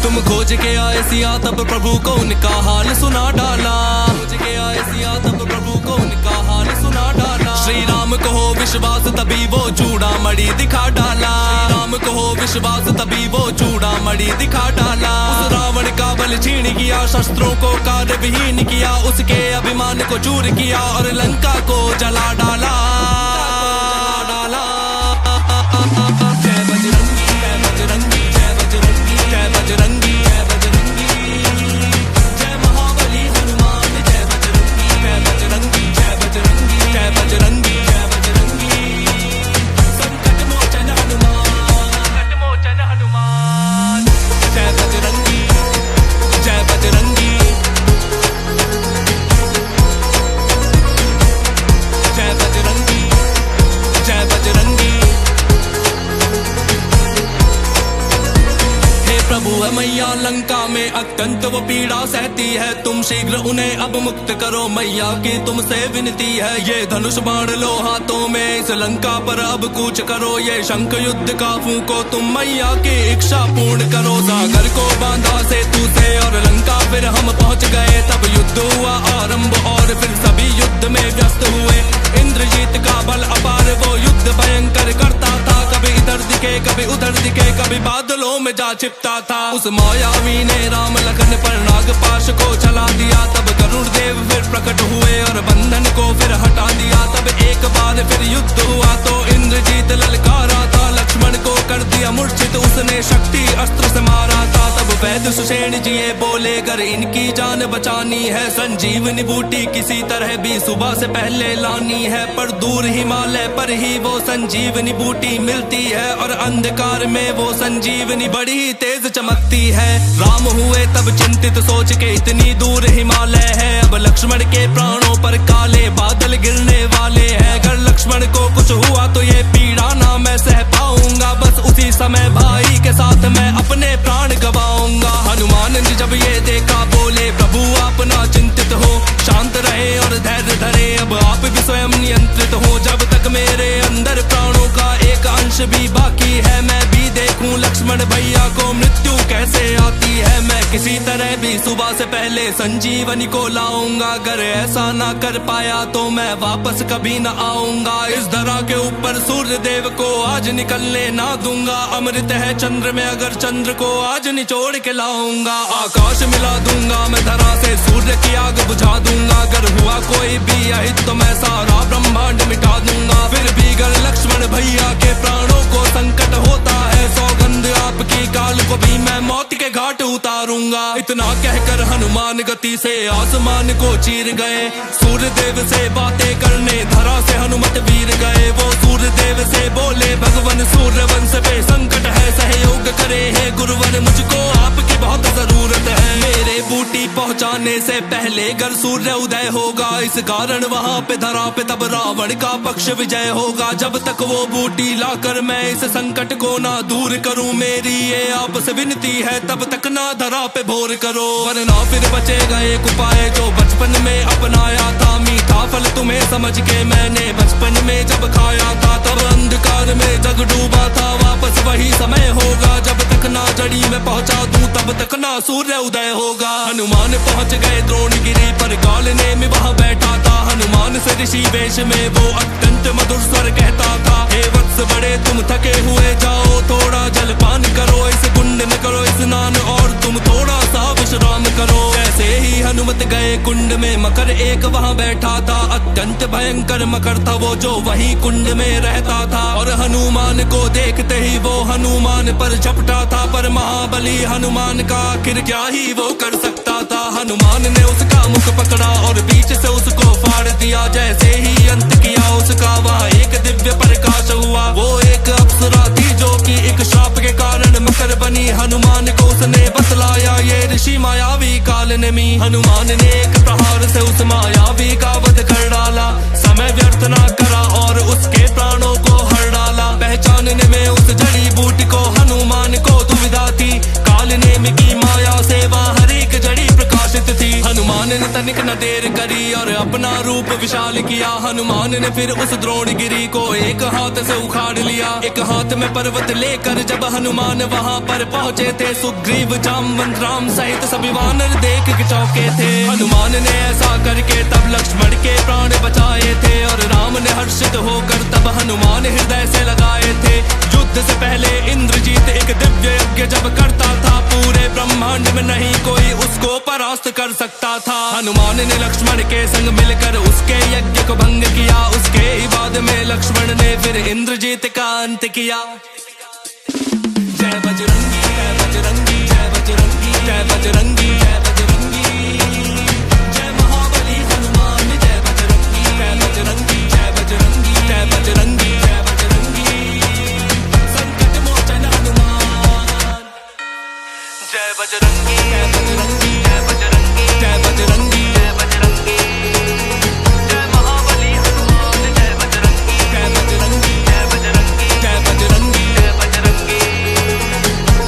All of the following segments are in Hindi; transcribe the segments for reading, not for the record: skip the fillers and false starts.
तुम खोज के आए सिया तब प्रभु को उनका हाल सुना डाला। खोज के आए सिया तब प्रभु को उनका हाल सुना डाला। श्री राम को हो विश्वास तभी वो चूड़ा मणि दिखा डाला। श्री राम को हो विश्वास तभी वो चूड़ा मणि दिखा डाला। उस रावण का बल छीन किया, शस्त्रों को कार्य विहीन किया, उसके अभिमान को चूर किया और लंका को जला डाला। जय बजरंगी जय बजरंगी जय बजरंगी जय बजरंगी जय बजरंगी जय महाबली हनुमान जय बजरंगी जय बजरंगी जय बजरंगी जय बजरंगी जय बजरंगी संकट मोचन हनुमान, संकट मोचन हनुमान। जय बजरंगी जय बजरंगी जय बजरंगी जय बजरंगी। प्रभु है मैया लंका में अत्यंत वो पीड़ा सहती है, तुम शीघ्र उन्हें अब मुक्त करो मैया की तुमसे विनती है। ये धनुष बाण लो हाथों में, इस लंका पर अब कूच करो, ये शंख युद्ध का फूंको तुम मैया की इच्छा पूर्ण करो। सागर को बांधा सेतु से और लंका फिर हम पहुंच गए, तब युद्ध हुआ आरंभ और फिर सभी युद्ध में व्यस्त हुए। इंद्रजीत का बल अपार वो युद्ध भयंकर करता था, कभी इधर दिखे कभी उधर दिखे, कभी बादलों में जा छिपता था। उस मायावी ने राम लखन पर नागपाश को चला दिया, तब गरुड़ देव फिर प्रकट हुए और बंधन को फिर हटा दिया। तब एक बार फिर युद्ध हुआ तो इंद्रजीत ललकारा था, लक्ष्मण को कर दिया मूर्छित, उसने शक्ति अस्त्र से मारा था। तब वैद्य सुषेण जी बोले अगर इनकी जान बचानी है, संजीवनी बूटी किसी तरह भी सुबह से पहले लानी है। पर दूर हिमालय पर ही वो संजीवनी बूटी मिलती है और अंधकार में वो संजीवनी बड़ी ही तेज चमकती है। राम हुए तब चिंतित सोच के इतनी दूर हिमालय है, अब लक्ष्मण के प्राणों पर काले बादल गिरने वाले हैं। अगर लक्ष्मण को कुछ हुआ तो ये पीड़ा ना मैं सह पाऊंगा, बस उसी समय भाई के साथ मैं अपने प्राण गवाऊंगा। हनुमान जी जब ये देखा बोले प्रभु आप ना चिंतित हो, शांत रहे और धैर्य धरे, अब आप भी स्वयं नियंत्रित हो। जब तक मेरे अंदर प्राणों का एक अंश भी बाकी है, मैं भी देखूं लक्ष्मण भैया को मृत्यु कैसे आती है। मैं किसी तरह भी सुबह से पहले संजीवनी को लाऊंगा, अगर ऐसा ना कर पाया तो मैं वापस कभी न आऊंगा। इस धरा के ऊपर सूर्य देव को आज निकलने ना दूंगा, अमृत है चंद्र में अगर चंद्र को आज निचोड़ के लाऊंगा। आकाश मिला दूंगा मैं धरा से, सूर्य की आग बुझा दूंगा, अगर हुआ कोई भी अहित तो मैं सारा ब्रह्मांड मिटा दूंगा। फिर भी अगर लक्ष्मण भैया के प्राणों को संकट होता है, सौगंध आपकी काल को भी मैं मौत के घाट उतारूंगा। इतना कहकर हनुमान गति से आसमान को चीर गए, सूर्य देव से बातें करने धरा से हनुमत वीर गए। वो सूर्य देव से बोले भगवान सूर्यवंश पे संकट है, सहयोग करे है गुरुवर, मुझको आपकी बहुत जरूरत है। मेरे बूटी पहुंचाने से पहले अगर सूर्य उदय होगा, इस कारण वहाँ पे धरा पे तब रावण का पक्ष विजय होगा। जब तक वो बूटी लाकर मैं इस संकट को ना दूर करूं, मेरी ये आपसे विनती है तब तक ना धरा पे भोर करो, वरना फिर बचेगा एक उपाय जो बचपन में अपनाया था। मीठा फल तुम्हें समझ के मैंने बचपन में जब खाया था, तब अंधकार में जग डूबा था, वापस वही समय होगा। जब तक ना जड़ी में पहुंचा दूं तब तक ना सूर्य उदय होगा। हनुमान पहुंच गए द्रोणगिरी पर, काल ने में वहाँ बैठा था। हनुमान से ऋषि वेश में वो अत्यंत मधुर स्वर कहता था, हे वत्स बड़े तुम थके हुए जाओ, थोड़ा जलपान करो, इस कुंड में करो स्नान और तुम थोड़ा सा विश्राम करो। जैसे ही हनुमत गए कुंड में, मकर एक वहाँ बैठा था, अत्यंत भयंकर मकर था वो जो वही कुंड में रहता था। और हनुमान को देखते ही वो हनुमान पर झपटा था, पर महाबली हनुमान का आखिर क्या ही वो कर सकता था। हनुमान ने उसका मुख पकड़ा और बीच से उसको फाड़ दिया, जैसे ही अंत किया उसका वहाँ एक दिव्य प्रकाश हुआ। वो एक अप्सरा थी जो कि एक शाप के कारण मकर बनी, हनुमान को उसने बतलाया ये ऋषि मायावी कालनेमी। हनुमान ने एक प्रहार से उस मायावी का वध कर डाला, समय व्यर्थ ना करा और उसके प्राणों को हर डाला। पहचानने में उस जड़ी बूटी को हनुमान को दुविधा थी, कालनेमी की माया से वहाँ हर एक जड़ी प्रकाशित थी। हनुमान ने तनिक न देर करी और अपना रूप विशाल किया। हनुमान ने फिर उस द्रोणगिरी को एक हाथ से उखाड़ लिया। एक हाथ में पर्वत लेकर जब हनुमान वहाँ पर पहुँचे थे, सुग्रीव जामवंत राम सहित सभी वानर देख के चौके थे। हनुमान ने ऐसा करके तब लक्ष्मण के प्राण बचाए थे और राम ने हर्षित होकर तब हनुमान हृदय से लगाए थे। युद्ध से पहले इंद्रजीत एक दिव्य यज्ञ जब करता था, पूरे ब्रह्मांड में नहीं कोई उसको परास्त कर सकता था। हनुमान ने लक्ष्मण के संग मिलकर उसके यज्ञ को भंग किया। उसके ही बाद में लक्ष्मण ने फिर इंद्रजीत का अंत किया। जय बजरंगी जय बजरंगी जय बजरंगी जय बजरंगी जय बजरंगी, जय महाबली हनुमान जय बजरंगी जय बजरंगी जय बजरंगी जय बजरंगी जय बजरंगी, संकट मोचन हनुमान। जय बजरंगी जय बजरंगी जय बजरंगी जय बजरंगी जय बजरंगी, जय महाबली हनुमान जय बजरंगी जय बजरंगी जय बजरंगी जय बजरंगी जय बजरंगी,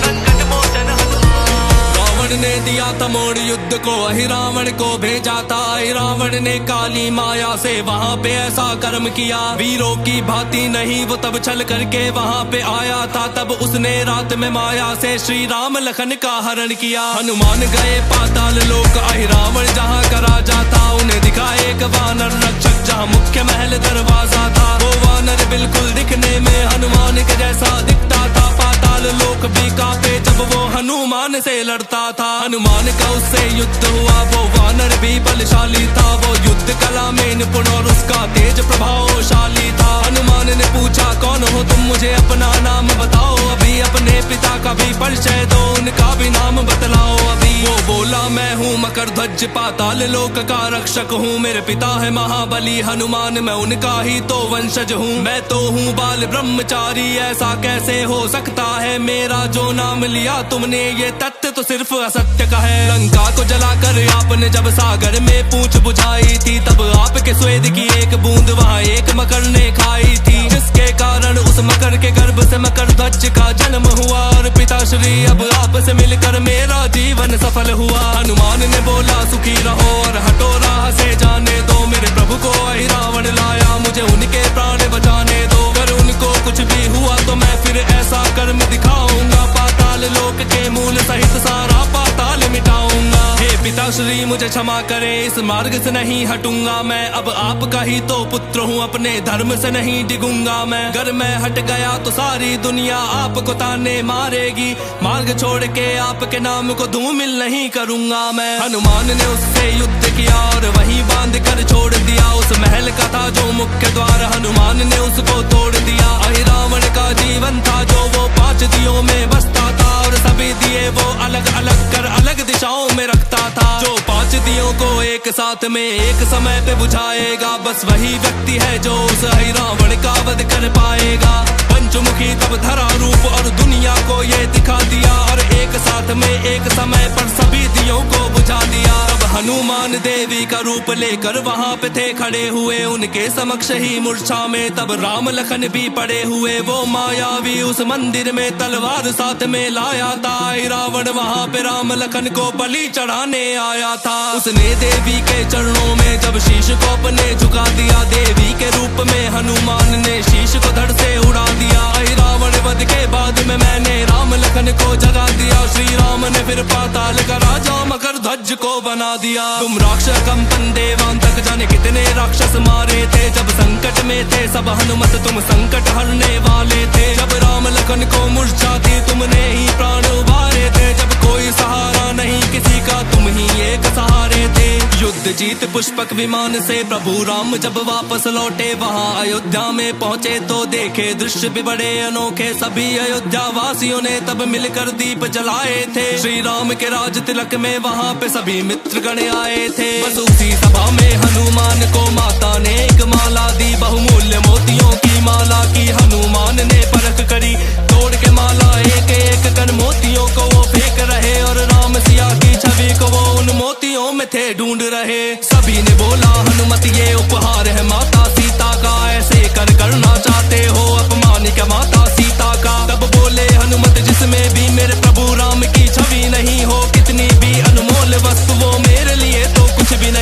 संकट मोचन हनुमान। रावण ने दिया था मोड़ युद्ध को, अहि रावण को भेजा था। अहि रावण ने काली माया से वहाँ पे ऐसा कर्म किया। वीरों की भांति नहीं वो तब छल करके वहाँ पे आया था। तब उसने रात में माया से श्री राम लखन का हरण किया। हनुमान गए पाताल लोक, अहि रावण जहाँ का राजा था। उन्हें दिखा एक वानर रक्षक जहाँ मुख्य महल दरवाजा था। वो वानर बिल्कुल दिखने में हनुमान के जैसा दिखता था। पाताल लोक भी कांपे जब वो हनुमान से लड़ता था। हनुमान का उससे युद्ध हुआ, वो वानर भी बलशाली था। वो युद्ध कला में निपुण और उसका तेज प्रभावशाली था। हनुमान ने पूछा कौन हो तुम, मुझे अपना नाम बताओ। अभी अपने पिता का भी परिचय दो, उनका भी नाम बतलाओ अभी। वो बोला मैं हूँ मकरध्वज, पाताल लोक का रक्षक हूँ। मेरे पिता है महाबली हनुमान, मैं उनका ही तो वंशज हूँ। मैं तो हूँ बाल ब्रह्मचारी, ऐसा कैसे हो सकता है। मेरा जो नाम लिया तुमने ये तथ्य तो सिर्फ असत्य का है। लंका को जलाकर आपने जब सागर में पूंछ बुझाई थी, तब आपके स्वेद की एक बूंद वहाँ एक मकर ने खाई थी। जिसके कारण उस मकर के गर्भ से मकरध्वज का जन्म हुआ और पिताश्री अब आपसे मिलकर मेरा जीवन सफल हुआ। हनुमान ने बोला सुखी रहो और हटो राह से जाने दो। मेरे प्रभु को अहि रावण लाया, मुझे उनके प्राण बचाने दो। अगर उनको कुछ भी हुआ तो मैं फिर ऐसा कर्म दिखाऊंगा, पाताल लोक के मूल सहित सारा पाताल मिटाऊंगा। हे पिताश्री मुझे क्षमा करे, इस मार्ग से नहीं हटूंगा मैं। अब आपका ही तो पुत्र हूँ, अपने धर्म से नहीं डिगूंगा मैं। अगर मैं हट गया तो सारी दुनिया आपको ताने मारेगी। मार्ग छोड़ के आपके नाम को धूमिल नहीं करूंगा मैं। हनुमान ने उससे युद्ध किया और वहीं बांध कर छोड़ दिया। उस महल का था जो मुख्य द्वार, हनुमान ने उसको तोड़ दिया। अहि रावण का जीवन था जो वो 5 दियों में बसता था और सभी दिए वो अलग अलग कर अलग दिशाओं में रखता था। जो 5 दियों को एक साथ में एक समय पे बुझाएगा, बस वही व्यक्ति है जो उस अहि रावण का वध कर पाएगा। पंचमुखी तब धरा रूप और दुनिया को ये दिखा दिया और एक साथ में एक समय पर सभी दियों को बुझा दिया। तब हनुमान देवी का रूप लेकर वहाँ पे थे खड़े हुए, उनके समक्ष ही मूर्छा में तब राम लखन भी पड़े हुए। वो मायावी उस मंदिर में तलवार साथ में लाया था। रावण वहाँ पे राम लखन को बलि चढ़ाने आया था। उसने देवी के चरणों में जब शीश को अपने झुका दिया, देवी के रूप में हनुमान ने शीश को धड़ से उड़ा दिया। रावण वध के बाद में मैंने राम लखन को जगा दिया। श्री राम ने फिर पाताल का राजा मकरध्वज को बना दिया। तुम राक्षस कंपन देवान तक जाने कितने राक्षस मारे थे। जब संकट में थे सब हनुमत तुम संकट हरने वाले थे। जब राम लखन को मूर्छा थी तुमने ही प्राण उबारे थे। जब कोई सहारा नहीं किसी का तुम ही एक सहारे थे। युद्ध जीत पुष्पक विमान से प्रभु राम जब वापस लौटे, वहाँ अयोध्या में पहुँचे तो देखे दृश्य भी बड़े अनोखे। सभी अयोध्या वासियों ने तब मिलकर दीप जलाए थे। श्री राम के राज तिलक में वहाँ पे सभी मित्र गण आए थे। बस उसी सभा में हनुमान को माता ने एक माला दी, बहुमूल्य मोतियों की माला की हनुमान ने परख करी। तोड़ के माला एक एक कर मोतियों को वो फेंक रहे और राम सिया की छवि को वो उन मोतियों में थे ढूंढ रहे। सभी ने बोला हनुमत ये उपहार है माता सीता का, ऐसे कर करना चाहते हो अपमान क्या माता सीता का। तब बोले हनुमत जिसमें भी मेरे प्रभु राम की छवि नहीं हो, कितनी भी अनमोल वस्तु वो मेरे लिए तो कुछ भी नहीं।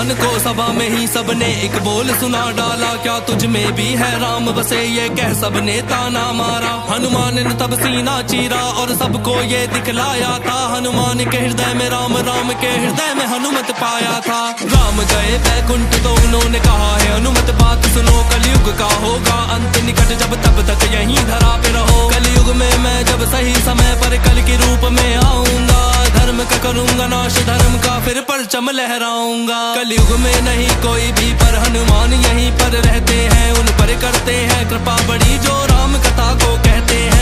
हनुमान को सभा में ही सबने एक बोल सुना डाला, क्या तुझ में भी है राम बसे, ये कह सबने ताना मारा। हनुमान ने तब सीना चीरा और सबको ये दिखलाया था, हनुमान के हृदय में राम, राम के हृदय में हनुमत पाया था। राम गए बैकुंठ तो उन्होंने कहा है हनुमत बात सुनो, कलयुग का होगा अंत निकट, जब तब तक यहीं धरा पे रहो। कलयुग में मैं जब सही समय पर कल के रूप में आऊंगा, धर्म का करूंगा नाश, धर्म का फिर परचम लहराऊंगा। कलयुग में नहीं कोई भी पर हनुमान यहीं पर रहते हैं, उन पर करते हैं कृपा बड़ी जो राम कथा को कहते हैं।